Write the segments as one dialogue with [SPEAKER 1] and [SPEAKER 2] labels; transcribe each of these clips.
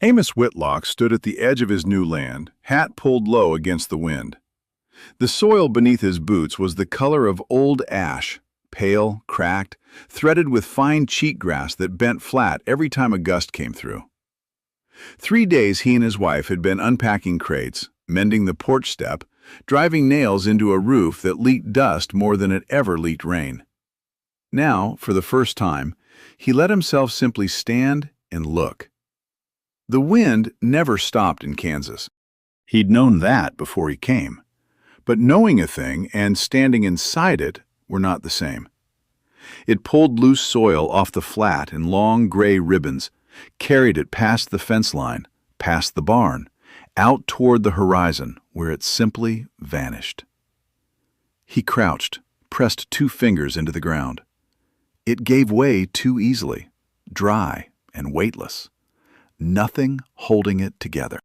[SPEAKER 1] Amos Whitlock stood at the edge of his new land, hat pulled low against the wind. The soil beneath his boots was the color of old ash, pale, cracked, threaded with fine cheatgrass that bent flat every time a gust came through. 3 days he and his wife had been unpacking crates, mending the porch step, driving nails into a roof that leaked dust more than it ever leaked rain. Now, for the first time, he let himself simply stand and look. The wind never stopped in Kansas. He'd known that before he came. But knowing a thing and standing inside it were not the same. It pulled loose soil off the flat in long gray ribbons, carried it past the fence line, past the barn, out toward the horizon where it simply vanished. He crouched, pressed 2 fingers into the ground. It gave way too easily, dry and weightless, nothing holding it together.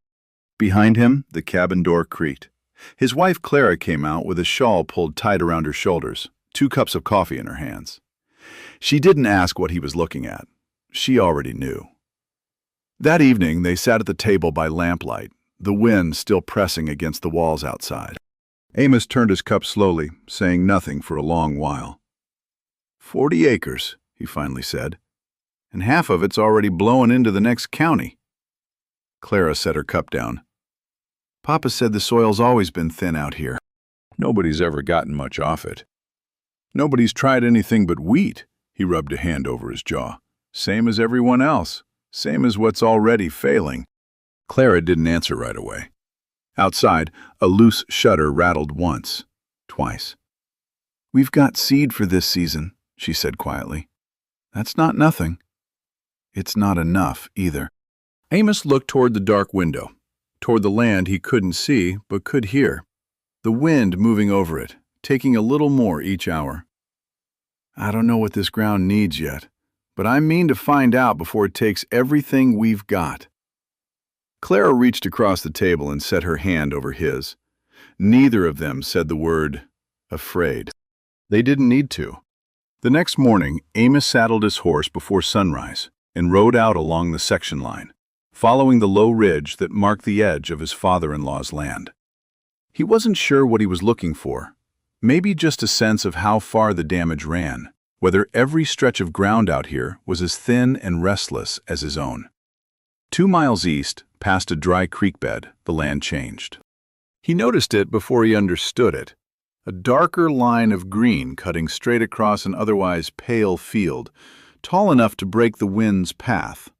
[SPEAKER 1] Behind him, the cabin door creaked. His wife Clara came out with a shawl pulled tight around her shoulders, 2 cups of coffee in her hands. She didn't ask what he was looking at. She already knew. That evening, they sat at the table by lamplight, the wind still pressing against the walls outside. Amos turned his cup slowly, saying nothing for a long while. 40 acres, he finally said, and half of it's already blowing into the next county. Clara set her cup down. Papa said the soil's always been thin out here. Nobody's ever gotten much off it. Nobody's tried anything but wheat. He rubbed a hand over his jaw. Same as everyone else. Same as what's already failing. Clara didn't answer right away. Outside, a loose shutter rattled once, twice. We've got seed for this season, she said quietly. That's not nothing. It's not enough, either. Amos looked toward the dark window, toward the land he couldn't see but could hear, the wind moving over it, taking a little more each hour. I don't know what this ground needs yet, but I mean to find out before it takes everything we've got. Clara reached across the table and set her hand over his. Neither of them said the word afraid. They didn't need to. The next morning, Amos saddled his horse before sunrise and rode out along the section line, following the low ridge that marked the edge of his father-in-law's land. He wasn't sure what he was looking for, maybe just a sense of how far the damage ran, whether every stretch of ground out here was as thin and restless as his own. 2 miles east, past a dry creek bed, the land changed. He noticed it before he understood it, a darker line of green cutting straight across an otherwise pale field, tall enough to break the wind's path.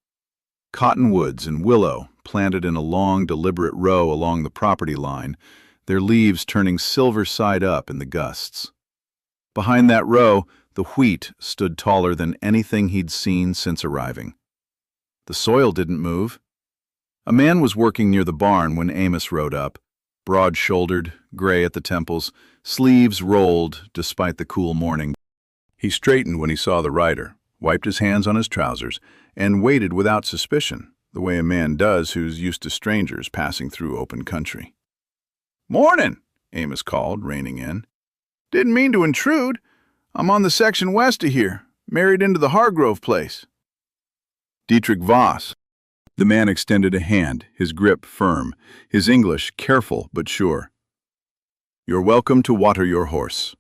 [SPEAKER 1] Cottonwoods and willow planted in a long, deliberate row along the property line, their leaves turning silver side up in the gusts. Behind that row, the wheat stood taller than anything he'd seen since arriving. The soil didn't move. A man was working near the barn when Amos rode up, broad-shouldered, gray at the temples, sleeves rolled despite the cool morning. He straightened when he saw the rider, wiped his hands on his trousers, and waited without suspicion, the way a man does who's used to strangers passing through open country. "Mornin'," Amos called, reining in. "Didn't mean to intrude. I'm on the section west of here, married into the Hargrove place." Dietrich Voss. The man extended a hand, his grip firm, his English careful but sure. "You're welcome to water your horse."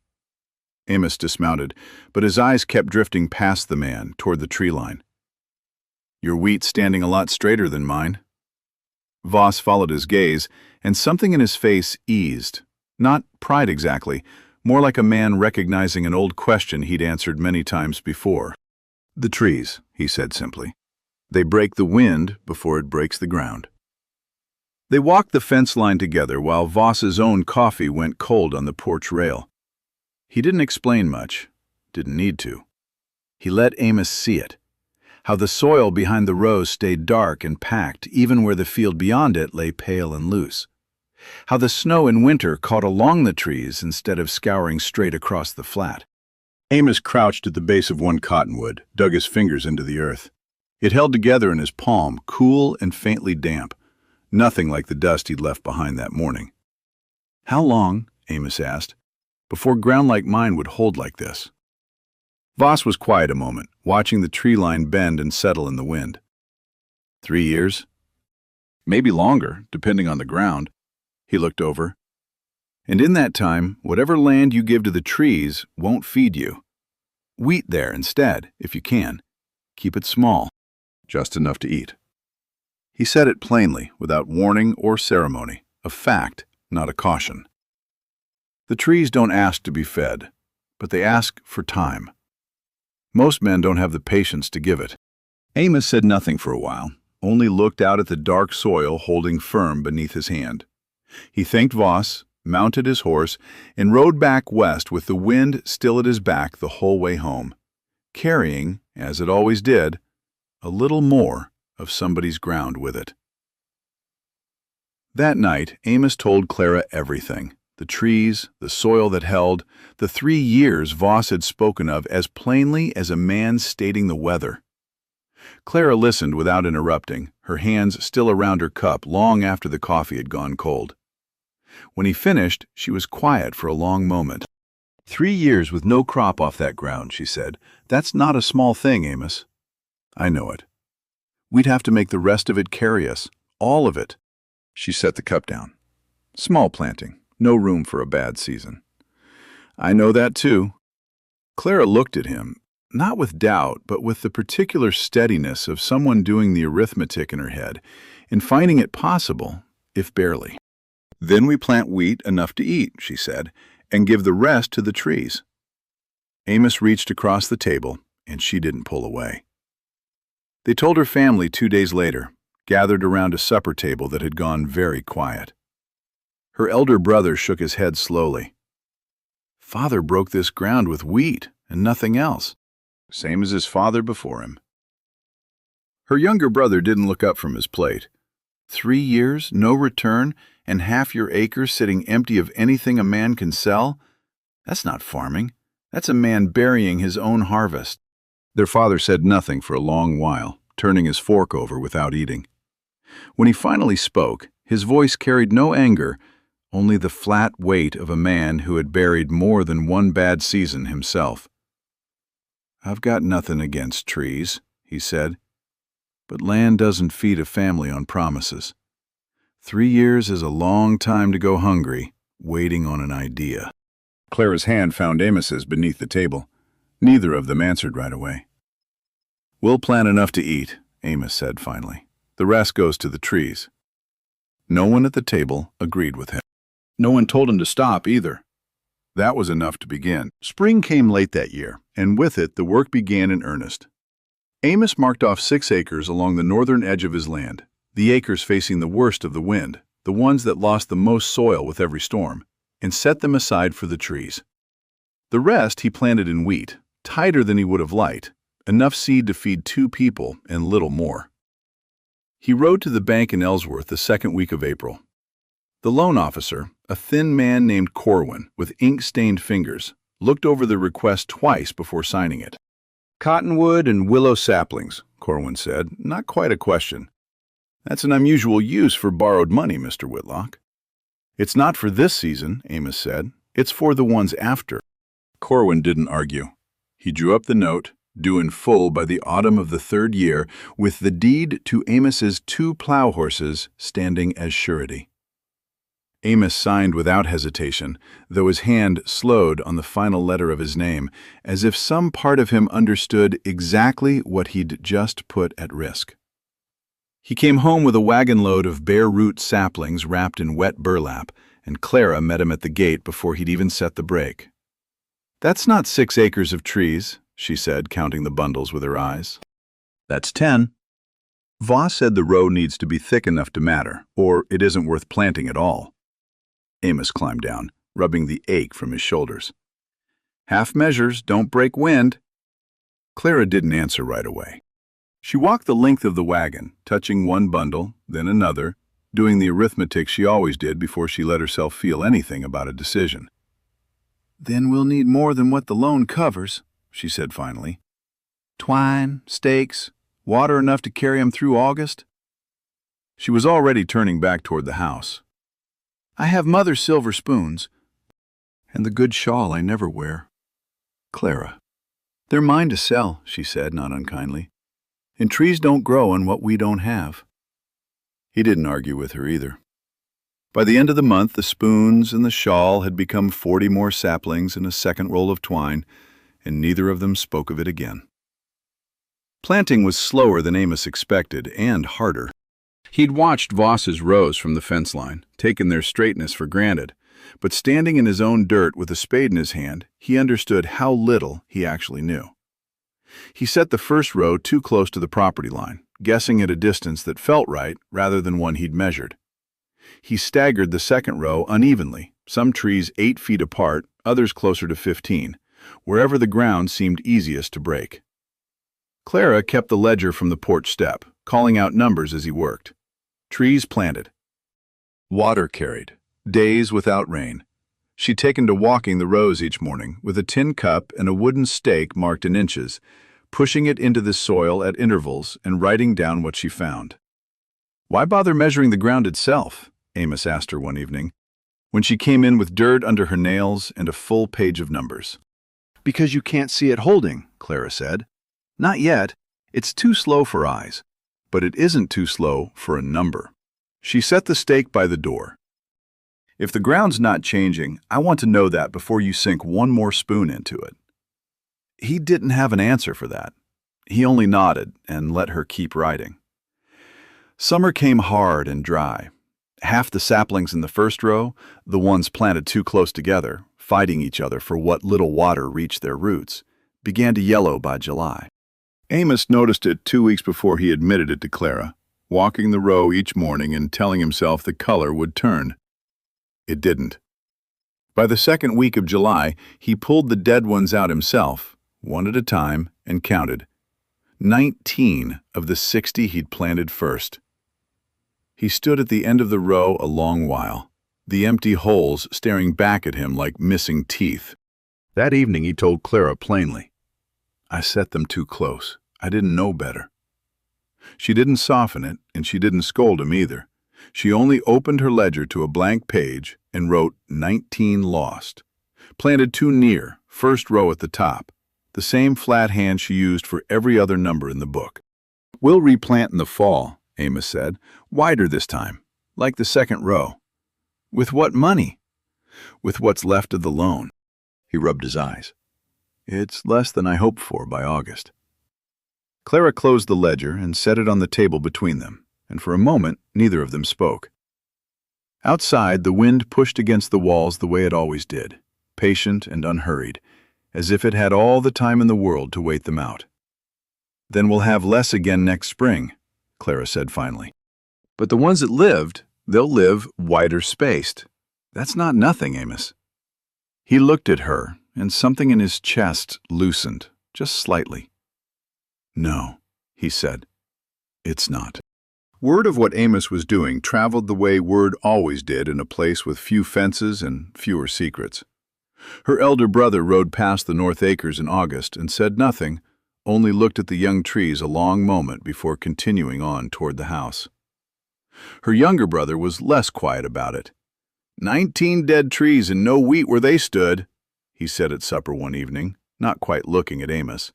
[SPEAKER 1] Amos dismounted, but his eyes kept drifting past the man toward the tree line. "Your wheat's standing a lot straighter than mine." Voss followed his gaze, and something in his face eased. Not pride exactly, more like a man recognizing an old question he'd answered many times before. "The trees," he said simply. "They break the wind before it breaks the ground." They walked the fence line together while Voss's own coffee went cold on the porch rail. He didn't explain much, didn't need to. He let Amos see it, how the soil behind the rows stayed dark and packed even where the field beyond it lay pale and loose, how the snow in winter caught along the trees instead of scouring straight across the flat. Amos crouched at the base of one cottonwood, dug his fingers into the earth. It held together in his palm, cool and faintly damp, nothing like the dust he'd left behind that morning. "How long," Amos asked, "before ground like mine would hold like this?" Voss was quiet a moment, watching the tree line bend and settle in the wind. 3 years, Maybe longer, depending on the ground. He looked over. And in that time, whatever land you give to the trees won't feed you. Wheat there instead, if you can. Keep it small, just enough to eat. He said it plainly, without warning or ceremony, a fact, not a caution. The trees don't ask to be fed, but they ask for time. Most men don't have the patience to give it. Amos said nothing for a while, only looked out at the dark soil holding firm beneath his hand. He thanked Voss, mounted his horse, and rode back west with the wind still at his back the whole way home, carrying, as it always did, a little more of somebody's ground with it. That night, Amos told Clara everything, the trees, the soil that held, the 3 years Voss had spoken of as plainly as a man stating the weather. Clara listened without interrupting, her hands still around her cup long after the coffee had gone cold. When he finished, she was quiet for a long moment. 3 years with no crop off that ground, she said. That's not a small thing, Amos. I know it. We'd have to make the rest of it carry us, all of it. She set the cup down. Small planting, no room for a bad season. I know that too. Clara looked at him, not with doubt, but with the particular steadiness of someone doing the arithmetic in her head and finding it possible, if barely. Then we plant wheat enough to eat, she said, and give the rest to the trees. Amos reached across the table, and she didn't pull away. They told her family 2 days later, gathered around a supper table that had gone very quiet. Her elder brother shook his head slowly. Father broke this ground with wheat and nothing else, same as his father before him. Her younger brother didn't look up from his plate. 3 years, no return, and half your acres sitting empty of anything a man can sell? That's not farming. That's a man burying his own harvest. Their father said nothing for a long while, turning his fork over without eating. When he finally spoke, his voice carried no anger, only the flat weight of a man who had buried more than one bad season himself. I've got nothing against trees, he said, but land doesn't feed a family on promises. 3 years is a long time to go hungry, waiting on an idea. Clara's hand found Amos's beneath the table. Neither of them answered right away. We'll plant enough to eat, Amos said finally. The rest goes to the trees. No one at the table agreed with him. No one told him to stop either. That was enough to begin. Spring came late that year, and with it the work began in earnest. Amos marked off 6 acres along the northern edge of his land, the acres facing the worst of the wind, the ones that lost the most soil with every storm, and set them aside for the trees. The rest he planted in wheat, tighter than he would have liked, enough seed to feed 2 people and little more. He rode to the bank in Ellsworth the 2nd week of April. The loan officer, a thin man named Corwin with ink-stained fingers, looked over the request twice before signing it. Cottonwood and willow saplings, Corwin said, not quite a question. That's an unusual use for borrowed money, Mr. Whitlock. It's not for this season, Amos said. It's for the ones after. Corwin didn't argue. He drew up the note, due in full by the autumn of the 3rd year, with the deed to Amos's 2 plow horses standing as surety. Amos signed without hesitation, though his hand slowed on the final letter of his name, as if some part of him understood exactly what he'd just put at risk. He came home with a wagon load of bare root saplings wrapped in wet burlap, and Clara met him at the gate before he'd even set the brake. That's not 6 acres of trees, she said, counting the bundles with her eyes. That's 10. Voss said the row needs to be thick enough to matter, or it isn't worth planting at all. Amos climbed down, rubbing the ache from his shoulders. Half measures don't break wind. Clara didn't answer right away. She walked the length of the wagon, touching one bundle, then another, doing the arithmetic she always did before she let herself feel anything about a decision. Then we'll need more than what the loan covers, she said finally. Twine, stakes, water enough to carry 'em through August? She was already turning back toward the house. I have Mother's silver spoons, and the good shawl I never wear. Clara. They're mine to sell, she said, not unkindly. And trees don't grow on what we don't have. He didn't argue with her either. By the end of the month, the spoons and the shawl had become 40 more saplings and a second roll of twine, and neither of them spoke of it again. Planting was slower than Amos expected, and harder. He'd watched Voss's rows from the fence line, taken their straightness for granted, but standing in his own dirt with a spade in his hand, he understood how little he actually knew. He set the first row too close to the property line, guessing at a distance that felt right rather than one he'd measured. He staggered the second row unevenly, some trees 8 feet apart, others closer to 15, wherever the ground seemed easiest to break. Clara kept the ledger from the porch step, calling out numbers as he worked. Trees planted. Water carried. Days without rain. She'd taken to walking the rows each morning with a tin cup and a wooden stake marked in inches, pushing it into the soil at intervals and writing down what she found. "Why bother measuring the ground itself?" Amos asked her one evening, when she came in with dirt under her nails and a full page of numbers. "Because you can't see it holding," Clara said. "Not yet. It's too slow for eyes. But it isn't too slow for a number." She set the stake by the door. "If the ground's not changing, I want to know that before you sink one more spoon into it." He didn't have an answer for that. He only nodded and let her keep writing. Summer came hard and dry. Half the saplings in the first row, the ones planted too close together, fighting each other for what little water reached their roots, began to yellow by July. Amos noticed it 2 weeks before he admitted it to Clara, walking the row each morning and telling himself the color would turn. It didn't. By the second week of July, he pulled the dead ones out himself, one at a time, and counted 19 of the 60 he'd planted first. He stood at the end of the row a long while, the empty holes staring back at him like missing teeth. That evening he told Clara plainly, "I set them too close. I didn't know better." She didn't soften it, and she didn't scold him either. She only opened her ledger to a blank page and wrote 19 lost. Planted too near, first row at the top, the same flat hand she used for every other number in the book. "We'll replant in the fall," Amos said, "wider this time, like the second row." "With what money?" "With what's left of the loan." He rubbed his eyes. "It's less than I hoped for by August." Clara closed the ledger and set it on the table between them, and for a moment neither of them spoke. Outside, the wind pushed against the walls the way it always did, patient and unhurried, as if it had all the time in the world to wait them out. "Then we'll have less again next spring," Clara said finally. "But the ones that lived, they'll live wider spaced. That's not nothing, Amos." He looked at her, and something in his chest loosened, just slightly. "No," he said, "it's not." Word of what Amos was doing traveled the way word always did in a place with few fences and fewer secrets. Her elder brother rode past the North Acres in August and said nothing, only looked at the young trees a long moment before continuing on toward the house. Her younger brother was less quiet about it. 19 dead trees and no wheat where they stood," he said at supper one evening, not quite looking at Amos.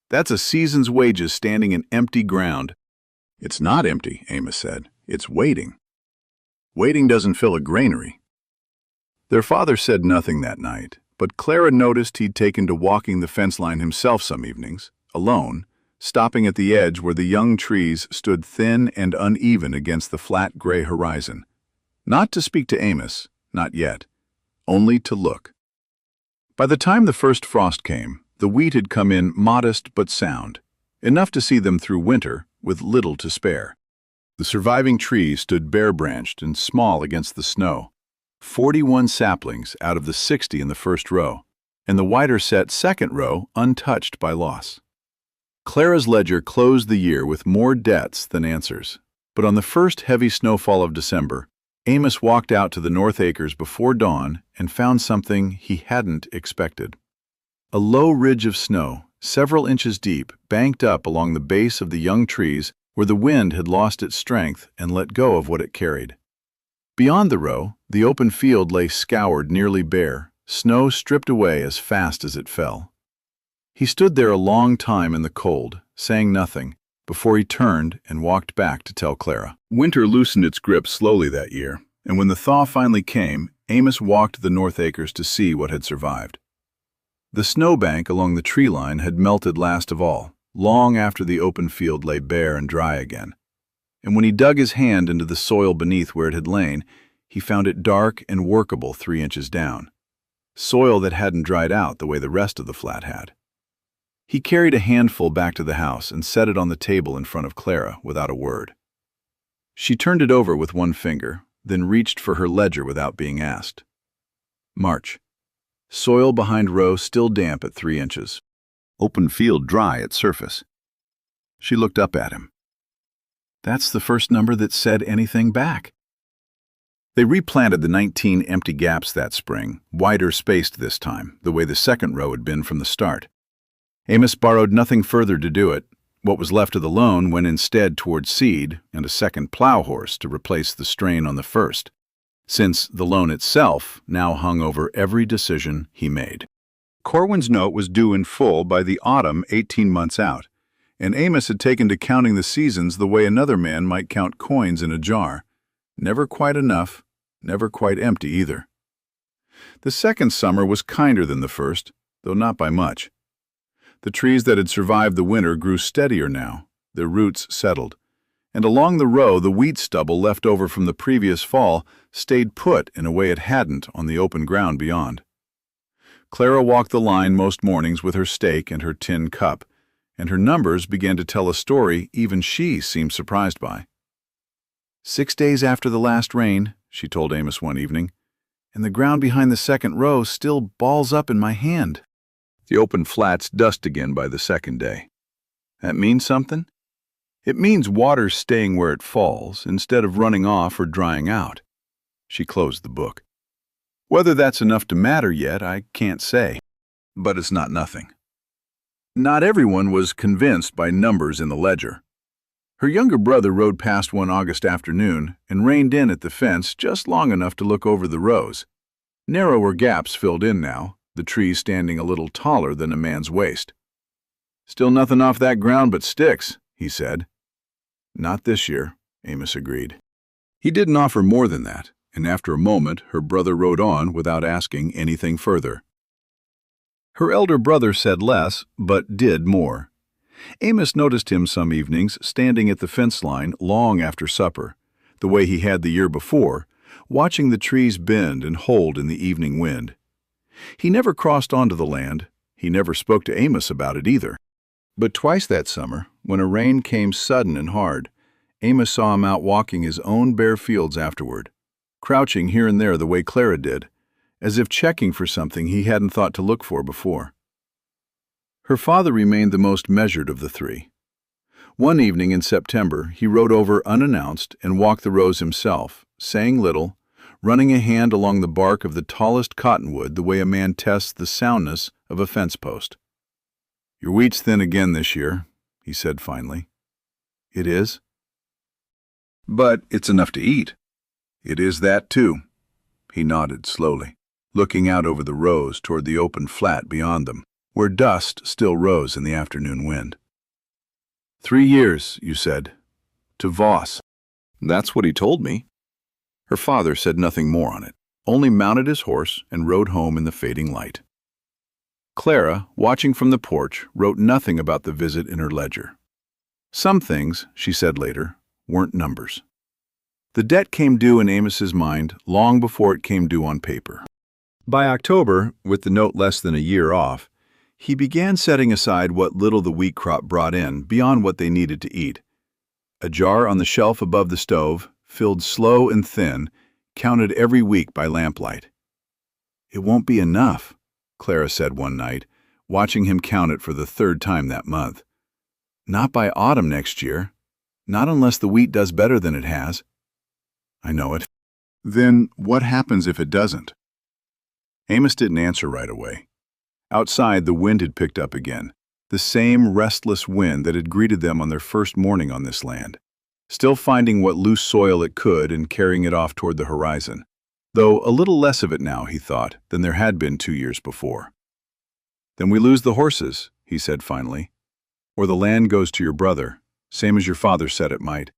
[SPEAKER 1] "That's a season's wages standing in empty ground." "It's not empty," Amos said. "It's waiting. Waiting doesn't fill a granary." Their father said nothing that night, but Clara noticed he'd taken to walking the fence line himself some evenings, alone, stopping at the edge where the young trees stood thin and uneven against the flat gray horizon. Not to speak to Amos, not yet, only to look. By the time the first frost came, the wheat had come in modest but sound, enough to see them through winter with little to spare. The surviving trees stood bare-branched and small against the snow, 41 saplings out of the 60 in the first row, and the wider set second row untouched by loss. Clara's ledger closed the year with more debts than answers, but on the first heavy snowfall of December, Amos walked out to the North Acres before dawn and found something he hadn't expected. A low ridge of snow, several inches deep, banked up along the base of the young trees where the wind had lost its strength and let go of what it carried. Beyond the row, the open field lay scoured nearly bare, snow stripped away as fast as it fell. He stood there a long time in the cold, saying nothing, before he turned and walked back to tell Clara. Winter loosened its grip slowly that year, and when the thaw finally came, Amos walked the North Acres to see what had survived. The snowbank along the tree line had melted last of all, long after the open field lay bare and dry again. And when he dug his hand into the soil beneath where it had lain, he found it dark and workable 3 inches down. Soil that hadn't dried out the way the rest of the flat had. He carried a handful back to the house and set it on the table in front of Clara without a word. She turned it over with one finger, then reached for her ledger without being asked. March. Soil behind row still damp at 3 inches. Open field dry at surface. She looked up at him. That's the first number that said anything back. They replanted the 19 empty gaps that spring, wider spaced this time, the way the second row had been from the start. Amos borrowed nothing further to do it. What was left of the loan went instead toward seed and a second plow horse to replace the strain on the first, since the loan itself now hung over every decision he made. Corwin's note was due in full by the autumn 18 months out, and Amos had taken to counting the seasons the way another man might count coins in a jar. Never quite enough, never quite empty either. The second summer was kinder than the first, though not by much. The trees that had survived the winter grew steadier now, their roots settled, and along the row the wheat stubble left over from the previous fall stayed put in a way it hadn't on the open ground beyond. Clara walked the line most mornings with her stake and her tin cup, and her numbers began to tell a story even she seemed surprised by. 6 days after the last rain, she told Amos one evening, and the ground behind the second row still balls up in my hand. The open flats dust again by the second day. That means something? It means water's staying where it falls instead of running off or drying out. She closed the book. Whether that's enough to matter yet, I can't say. But it's not nothing. Not everyone was convinced by numbers in the ledger. Her younger brother rode past one August afternoon and reined in at the fence just long enough to look over the rows. Narrower gaps filled in now, the trees standing a little taller than a man's waist. Still nothing off that ground but sticks, he said. Not this year, Amos agreed. He didn't offer more than that, and after a moment her brother rode on without asking anything further. Her elder brother said less, but did more. Amos noticed him some evenings standing at the fence line long after supper, the way he had the year before, watching the trees bend and hold in the evening wind. He never crossed onto the land. He never spoke to Amos about it either. But twice that summer, when a rain came sudden and hard, Amos saw him out walking his own bare fields afterward, crouching here and there the way Clara did, as if checking for something he hadn't thought to look for before. Her father remained the most measured of the three. One evening in September, he rode over unannounced and walked the rows himself, saying little, running a hand along the bark of the tallest cottonwood the way a man tests the soundness of a fence post. "Your wheat's thin again this year," he said finally. "It is?" "But it's enough to eat." "It is that too." He nodded slowly, looking out over the rows toward the open flat beyond them, where dust still rose in the afternoon wind. 3 years, you said. To Voss. That's what he told me. Her father said nothing more on it, only mounted his horse and rode home in the fading light. Clara, watching from the porch, wrote nothing about the visit in her ledger. Some things, she said later, weren't numbers. The debt came due in Amos's mind long before it came due on paper. By October, with the note less than a year off, he began setting aside what little the wheat crop brought in beyond what they needed to eat. A jar on the shelf above the stove, filled slow and thin, counted every week by lamplight. "It won't be enough," Clara said one night, watching him count it for the third time that month. "Not by autumn next year. Not unless the wheat does better than it has." "I know it." "Then what happens if it doesn't?" Amos didn't answer right away. Outside, the wind had picked up again, the same restless wind that had greeted them on their first morning on this land, still finding what loose soil it could and carrying it off toward the horizon, though a little less of it now, he thought, than there had been 2 years before. "Then we lose the horses," he said finally, "or the land goes to your brother, same as your father said it might,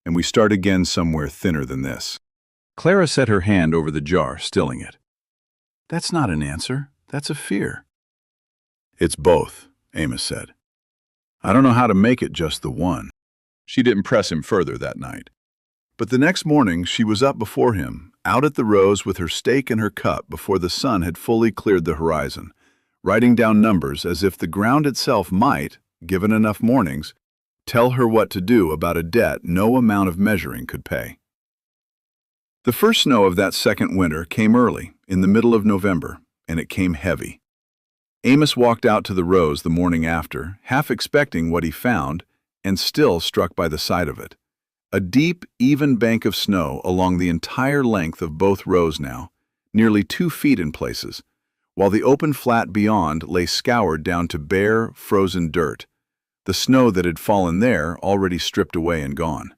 [SPEAKER 1] and we start again somewhere thinner than this." Clara set her hand over the jar, stilling it. "That's not an answer. That's a fear." "It's both," Amos said. "I don't know how to make it just the one." She didn't press him further that night. But the next morning she was up before him, out at the rows with her stake and her cup before the sun had fully cleared the horizon, writing down numbers as if the ground itself might, given enough mornings, tell her what to do about a debt no amount of measuring could pay. The first snow of that second winter came early, in the middle of November, and it came heavy. Amos walked out to the rows the morning after, half expecting what he found, and still struck by the sight of it. A deep, even bank of snow along the entire length of both rows now, nearly 2 feet in places, while the open flat beyond lay scoured down to bare, frozen dirt, the snow that had fallen there already stripped away and gone.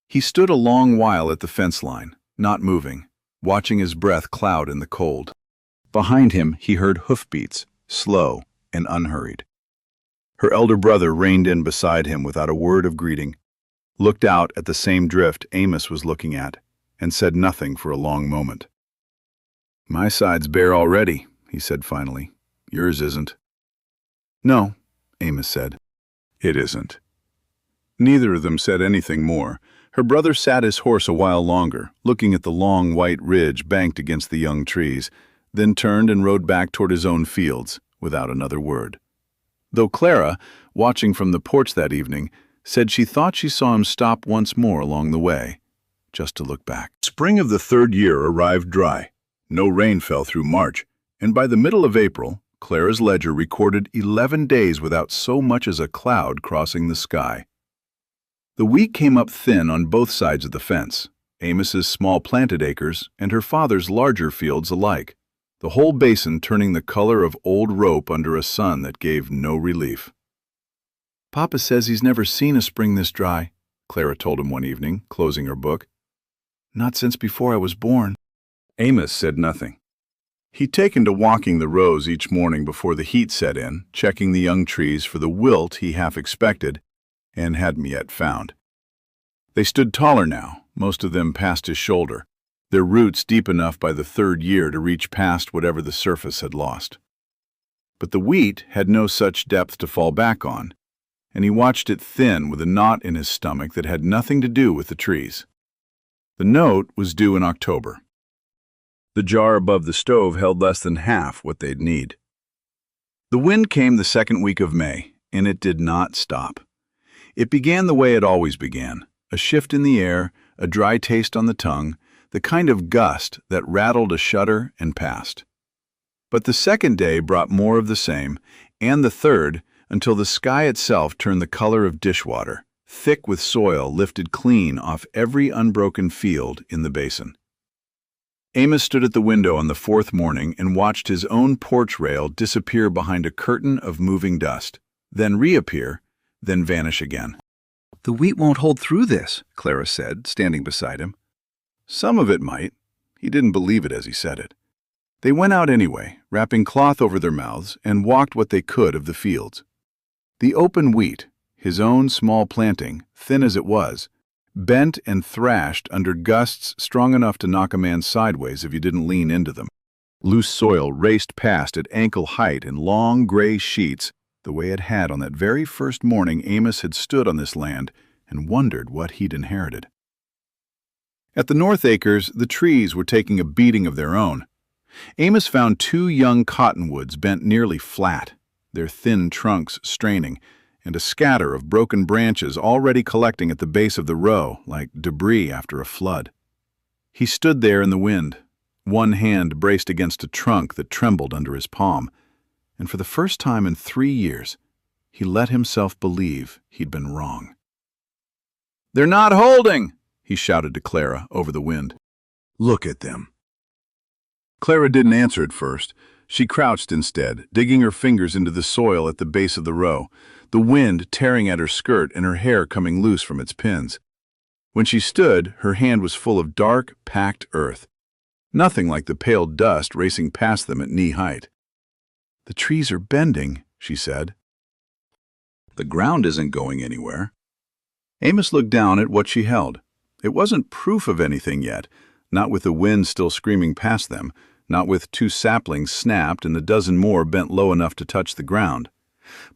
[SPEAKER 1] He stood a long while at the fence line, not moving, watching his breath cloud in the cold. Behind him he heard hoofbeats, slow and unhurried. Her elder brother reined in beside him without a word of greeting, looked out at the same drift Amos was looking at, and said nothing for a long moment. "My side's bare already," he said finally. "Yours isn't." "No," Amos said. "It isn't." Neither of them said anything more. Her brother sat his horse a while longer, looking at the long white ridge banked against the young trees, then turned and rode back toward his own fields, without another word. Though Clara, watching from the porch that evening, said she thought she saw him stop once more along the way, just to look back. Spring of the third year arrived dry. No rain fell through March, and by the middle of April, Clara's ledger recorded 11 days without so much as a cloud crossing the sky. The wheat came up thin on both sides of the fence, Amos's small planted acres and her father's larger fields alike, the whole basin turning the color of old rope under a sun that gave no relief. "Papa says he's never seen a spring this dry," Clara told him one evening, closing her book. "Not since before I was born." Amos said nothing. He'd taken to walking the rows each morning before the heat set in, checking the young trees for the wilt he half expected and hadn't yet found. They stood taller now, most of them past his shoulder, their roots deep enough by the third year to reach past whatever the surface had lost. But the wheat had no such depth to fall back on, and he watched it thin with a knot in his stomach that had nothing to do with the trees. The note was due in October. The jar above the stove held less than half what they'd need. The wind came the second week of May, and it did not stop. It began the way it always began, a shift in the air, a dry taste on the tongue, the kind of gust that rattled a shutter and passed. But the second day brought more of the same, and the third, until the sky itself turned the color of dishwater, thick with soil lifted clean off every unbroken field in the basin. Amos stood at the window on the fourth morning and watched his own porch rail disappear behind a curtain of moving dust, then reappear, then vanish again. "The wheat won't hold through this," Clara said, standing beside him. Some of it might. He didn't believe it as he said it. They went out anyway, wrapping cloth over their mouths, and walked what they could of the fields. The open wheat, his own small planting, thin as it was, bent and thrashed under gusts strong enough to knock a man sideways if you didn't lean into them. Loose soil raced past at ankle height in long gray sheets, the way it had on that very first morning Amos had stood on this land and wondered what he'd inherited. At the North Acres, the trees were taking a beating of their own. Amos found 2 young cottonwoods bent nearly flat, their thin trunks straining, and a scatter of broken branches already collecting at the base of the row like debris after a flood. He stood there in the wind, one hand braced against a trunk that trembled under his palm, and for the first time in 3 years, he let himself believe he'd been wrong. "They're not holding!" he shouted to Clara over the wind. "Look at them." Clara didn't answer at first. She crouched instead, digging her fingers into the soil at the base of the row, the wind tearing at her skirt and her hair coming loose from its pins. When she stood, her hand was full of dark, packed earth, nothing like the pale dust racing past them at knee height. "The trees are bending," she said. "The ground isn't going anywhere." Amos looked down at what she held. It wasn't proof of anything yet, not with the wind still screaming past them, not with 2 saplings snapped and a dozen more bent low enough to touch the ground.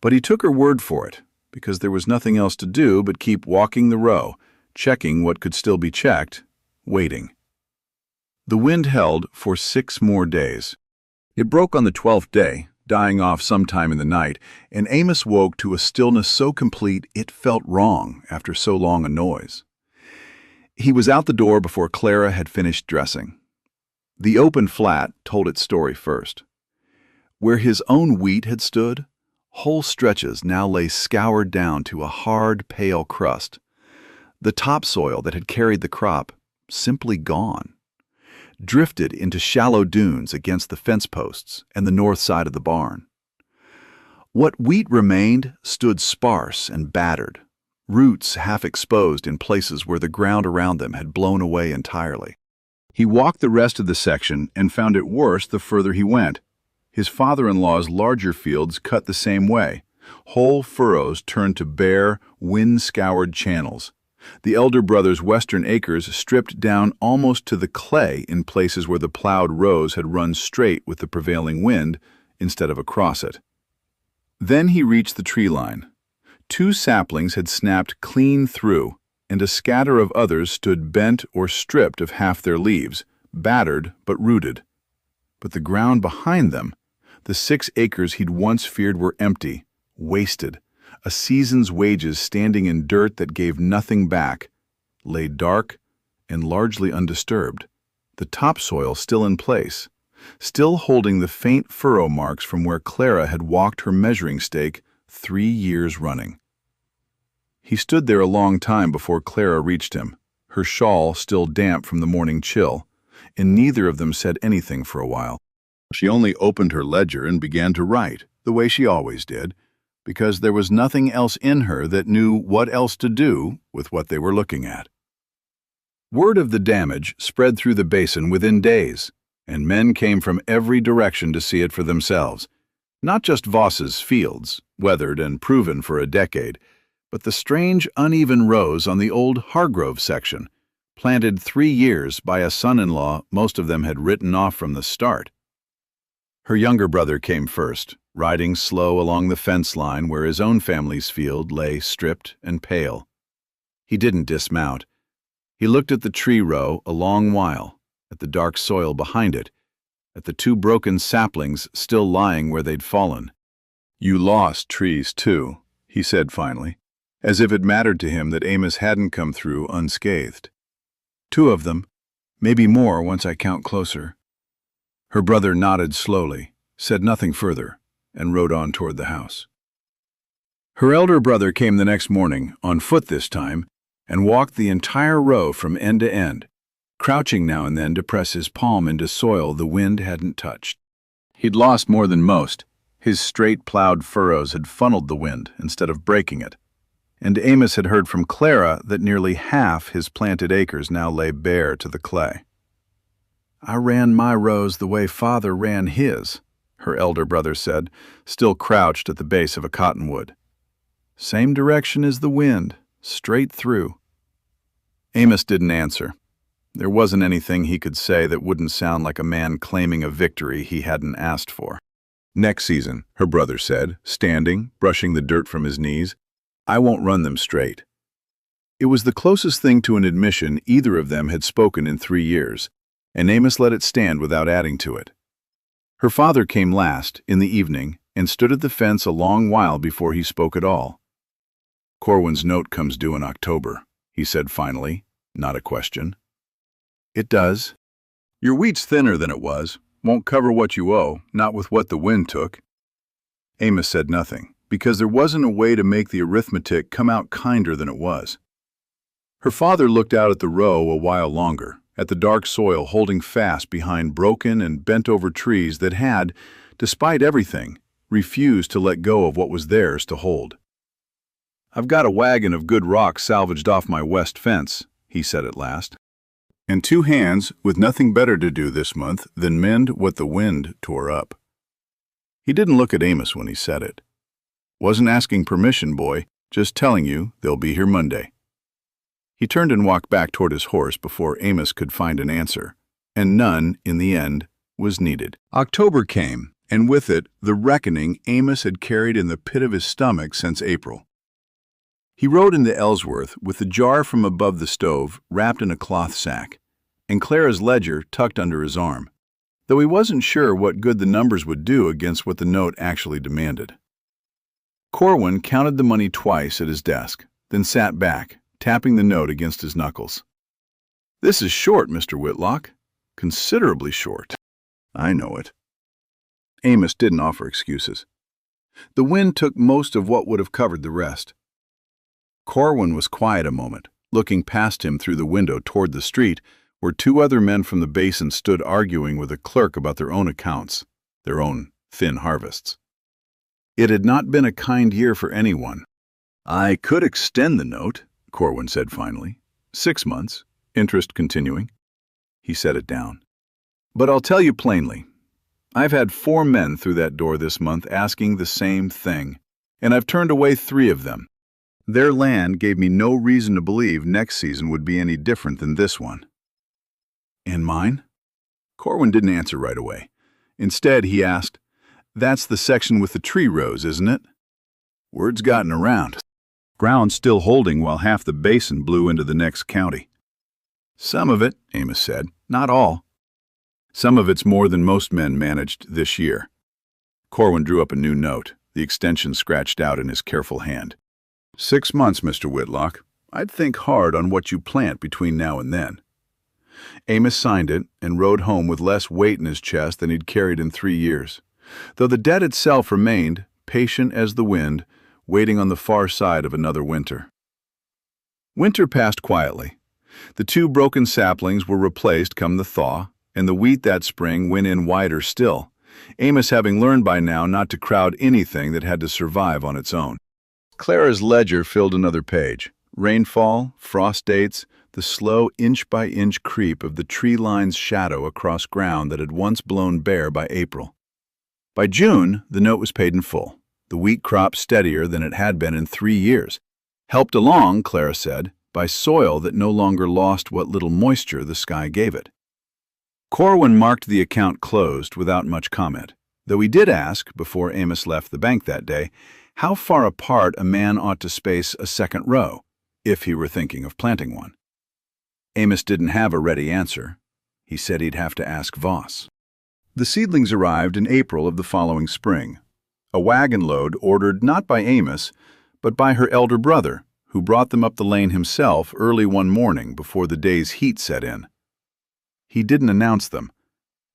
[SPEAKER 1] But he took her word for it, because there was nothing else to do but keep walking the row, checking what could still be checked, waiting. The wind held for 6 more days. It broke on the 12th day, dying off sometime in the night, and Amos woke to a stillness so complete it felt wrong after so long a noise. He was out the door before Clara had finished dressing. The open flat told its story first. Where his own wheat had stood, whole stretches now lay scoured down to a hard, pale crust. The topsoil that had carried the crop simply gone, drifted into shallow dunes against the fence posts and the north side of the barn. What wheat remained stood sparse and battered, roots half exposed in places where the ground around them had blown away entirely. He walked the rest of the section and found it worse the further he went. His father-in-law's larger fields cut the same way. Whole furrows turned to bare, wind-scoured channels. The elder brother's western acres stripped down almost to the clay in places where the plowed rows had run straight with the prevailing wind instead of across it. Then he reached the tree line. 2 saplings had snapped clean through, and a scatter of others stood bent or stripped of half their leaves, battered but rooted. But the ground behind them, the 6 acres he'd once feared were empty, wasted, a season's wages standing in dirt that gave nothing back, lay dark and largely undisturbed, the topsoil still in place, still holding the faint furrow marks from where Clara had walked her measuring stake 3 years running. He stood there a long time before Clara reached him, her shawl still damp from the morning chill, and neither of them said anything for a while. She only opened her ledger and began to write, the way she always did, because there was nothing else in her that knew what else to do with what they were looking at. Word of the damage spread through the basin within days, and men came from every direction to see it for themselves. Not just Voss's fields, weathered and proven for a decade, but the strange uneven rows on the old Hargrove section, planted 3 years by a son-in-law most of them had written off from the start. Her younger brother came first, riding slow along the fence line where his own family's field lay stripped and pale. He didn't dismount. He looked at the tree row a long while, at the dark soil behind it, at the 2 broken saplings still lying where they'd fallen. "You lost trees, too," he said finally, as if it mattered to him that Amos hadn't come through unscathed. "2 of them, maybe more once I count closer." Her brother nodded slowly, said nothing further, and rode on toward the house. Her elder brother came the next morning, on foot this time, and walked the entire row from end to end, crouching now and then to press his palm into soil the wind hadn't touched. He'd lost more than most. His straight plowed furrows had funneled the wind instead of breaking it, and Amos had heard from Clara that nearly half his planted acres now lay bare to the clay. "I ran my rows the way Father ran his," her elder brother said, still crouched at the base of a cottonwood. "Same direction as the wind, straight through." Amos didn't answer. There wasn't anything he could say that wouldn't sound like a man claiming a victory he hadn't asked for. "Next season," her brother said, standing, brushing the dirt from his knees, "I won't run them straight." It was the closest thing to an admission either of them had spoken in 3 years, and Amos let it stand without adding to it. Her father came last, in the evening, and stood at the fence a long while before he spoke at all. "Corwin's note comes due in October," he said finally, not a question. "It does. Your wheat's thinner than it was. Won't cover what you owe, not with what the wind took." Amos said nothing, because there wasn't a way to make the arithmetic come out kinder than it was. Her father looked out at the row a while longer, at the dark soil holding fast behind broken and bent-over trees that had, despite everything, refused to let go of what was theirs to hold. "I've got a wagon of good rock salvaged off my west fence," he said at last, "and 2 hands with nothing better to do this month than mend what the wind tore up." He didn't look at Amos when he said it. "Wasn't asking permission, boy, just telling you they'll be here Monday." He turned and walked back toward his horse before Amos could find an answer, and none, in the end, was needed. October came, and with it, the reckoning Amos had carried in the pit of his stomach since April. He rode into Ellsworth with the jar from above the stove wrapped in a cloth sack, and Clara's ledger tucked under his arm, though he wasn't sure what good the numbers would do against what the note actually demanded. Corwin counted the money twice at his desk, then sat back, tapping the note against his knuckles. "This is short, Mr. Whitlock. Considerably short." "I know it." Amos didn't offer excuses. The wind took most of what would have covered the rest. Corwin was quiet a moment, looking past him through the window toward the street, where two other men from the basin stood arguing with a clerk about their own accounts, their own thin harvests. It had not been a kind year for anyone. "I could extend the note," Corwin said finally. 6 months, interest continuing. He set it down. "But I'll tell you plainly, I've had 4 men through that door this month asking the same thing, and I've turned away 3 of them. Their land gave me no reason to believe next season would be any different than this one." "And mine?" Corwin didn't answer right away. Instead, he asked, "That's the section with the tree rows, isn't it?" Word's gotten around. Ground still holding while half the basin blew into the next county. "Some of it," Amos said, "not all. Some of it's more than most men managed this year." Corwin drew up a new note, the extension scratched out in his careful hand. 6 months, Mr. Whitlock. I'd think hard on what you plant between now and then." Amos signed it and rode home with less weight in his chest than he'd carried in 3 years, though the debt itself remained, patient as the wind, waiting on the far side of another winter. Winter passed quietly. The 2 broken saplings were replaced come the thaw, and the wheat that spring went in wider still, Amos having learned by now not to crowd anything that had to survive on its own. Clara's ledger filled another page. Rainfall, frost dates, the slow inch-by-inch creep of the tree line's shadow across ground that had once blown bare by April. By June, the note was paid in full, the wheat crop steadier than it had been in 3 years, helped along, Clara said, by soil that no longer lost what little moisture the sky gave it. Corwin marked the account closed without much comment, though he did ask, before Amos left the bank that day, how far apart a man ought to space a second row, if he were thinking of planting one. Amos didn't have a ready answer. He said he'd have to ask Voss. The seedlings arrived in April of the following spring, a wagon load ordered not by Amos, but by her elder brother, who brought them up the lane himself early one morning before the day's heat set in. He didn't announce them.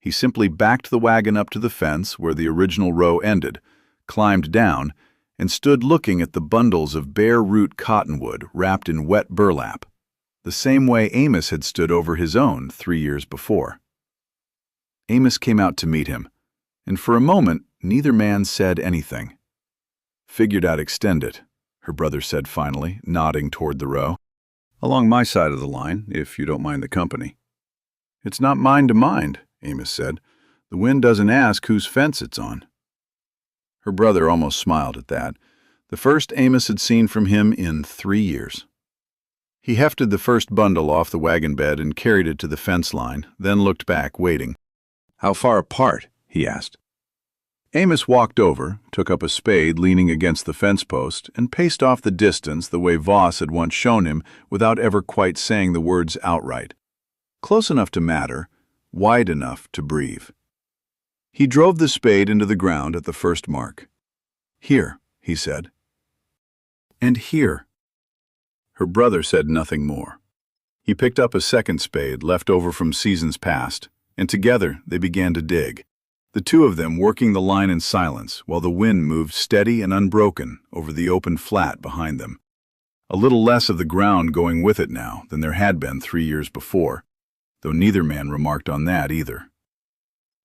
[SPEAKER 1] He simply backed the wagon up to the fence where the original row ended, climbed down, and stood looking at the bundles of bare-root cottonwood wrapped in wet burlap, the same way Amos had stood over his own 3 years before. Amos came out to meet him, and for a moment neither man said anything. "Figured I'd extend it," her brother said finally, nodding toward the row. "Along my side of the line, if you don't mind the company." "It's not mine to mind," Amos said. "The wind doesn't ask whose fence it's on." Her brother almost smiled at that, the first Amos had seen from him in 3 years. He hefted the first bundle off the wagon bed and carried it to the fence line, then looked back, waiting. "How far apart?" he asked. Amos walked over, took up a spade leaning against the fence post, and paced off the distance the way Voss had once shown him without ever quite saying the words outright. Close enough to matter, wide enough to breathe. He drove the spade into the ground at the first mark. "Here," he said. "And here." Her brother said nothing more. He picked up a second spade left over from seasons past, and together they began to dig, the 2 of them working the line in silence while the wind moved steady and unbroken over the open flat behind them. A little less of the ground going with it now than there had been 3 years before, though neither man remarked on that either.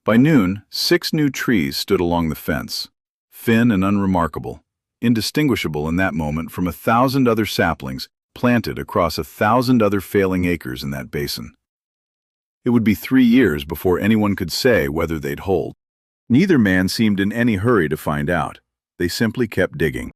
[SPEAKER 1] By noon, 6 new trees stood along the fence, thin and unremarkable, indistinguishable in that moment from 1,000 other saplings planted across 1,000 other failing acres in that basin. It would be 3 years before anyone could say whether they'd hold. Neither man seemed in any hurry to find out. They simply kept digging.